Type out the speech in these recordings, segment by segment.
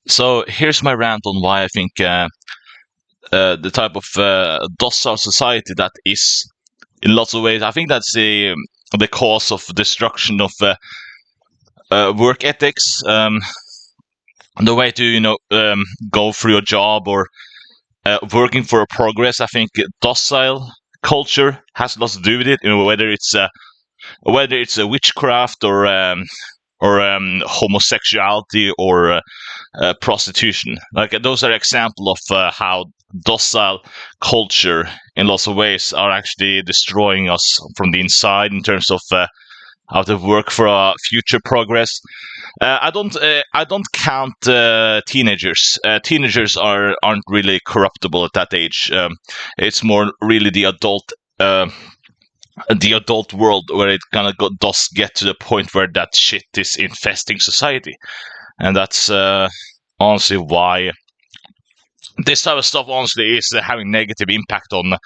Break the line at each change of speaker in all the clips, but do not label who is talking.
So here's my rant on why I think the type of docile society that is, in lots of ways, I think that's the cause of destruction of work ethics. The way to go through your job or working for a progress. I think docile culture has lots to do with it. Whether it's a witchcraft or homosexuality or prostitution. Like those are examples of how docile culture, in lots of ways, are actually destroying us from the inside in terms of how to work for our future progress. I don't count teenagers. Teenagers aren't really corruptible at that age. It's more really the adult world where it kind of does get to the point where that shit is infesting society, and that's honestly why this type of stuff honestly is having negative impact on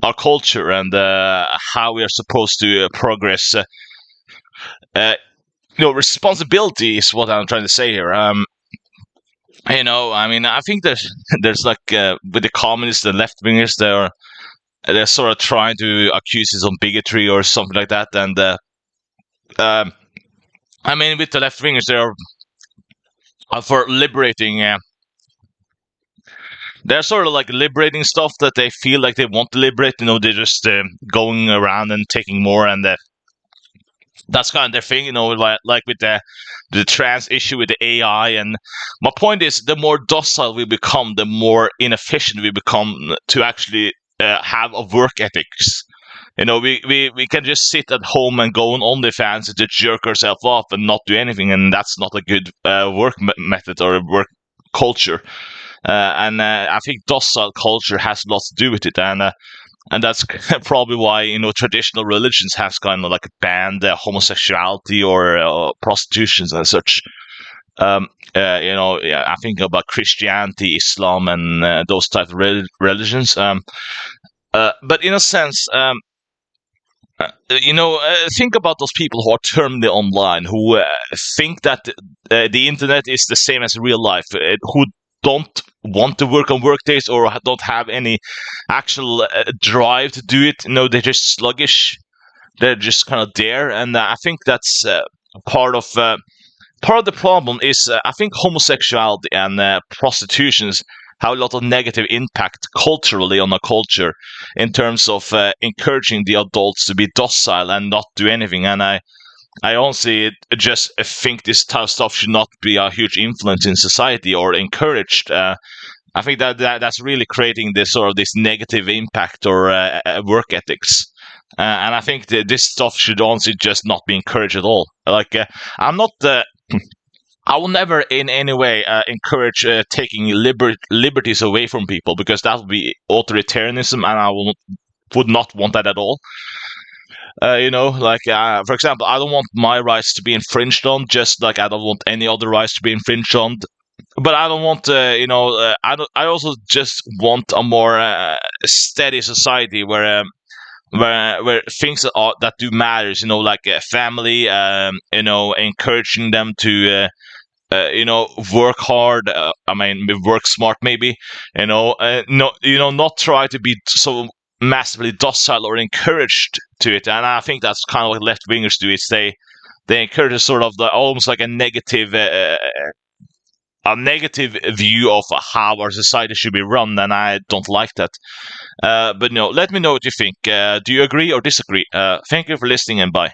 our culture and how we are supposed to progress. Responsibility is what I'm trying to say here. I mean, I think there's like with the communists, the left wingers, they're sort of trying to accuse us of bigotry or something like that, and I mean, with the left wingers, they're for liberating. They're sort of like liberating stuff that they feel like they want to liberate. They're just going around and taking more, and that's kind of their thing. Like with the trans issue with the AI. And my point is, the more docile we become, the more inefficient we become to actually have a work ethics. We can just sit at home and go on OnlyFans and just jerk ourselves off and not do anything, and that's not a good work method or work culture. And I think docile culture has lots to do with it, and that's probably why traditional religions have kind of like banned homosexuality or prostitutions and such. Yeah, I think about Christianity, Islam, and those type of religions. But in a sense, think about those people who are terminally online, who think that the internet is the same as real life, who don't want to work on work days or don't have any actual drive to do it. They're just sluggish. They're just kind of there, and I think that's part of the problem. Is I think homosexuality and prostitutions have a lot of negative impact culturally on a culture in terms of encouraging the adults to be docile and not do anything. And I honestly just think this type of stuff should not be a huge influence in society or encouraged. I think that's really creating this negative impact or work ethics. And I think that this stuff should honestly just not be encouraged at all. Like I'm not I will never in any way encourage taking liberties away from people, because that would be authoritarianism, and I would not want that at all. For example, I don't want my rights to be infringed on, just like I don't want any other rights to be infringed on. But I don't want, I also just want a more steady society where things that do matters, like family, encouraging them to work hard. I mean, work smart, maybe. Not try to be so massively docile or encouraged to it. And I think that's kind of what left wingers do. Is they encourage sort of almost like a negative view of how our society should be run, and I don't like that. But let me know what you think. Do you agree or disagree? Thank you for listening, and bye.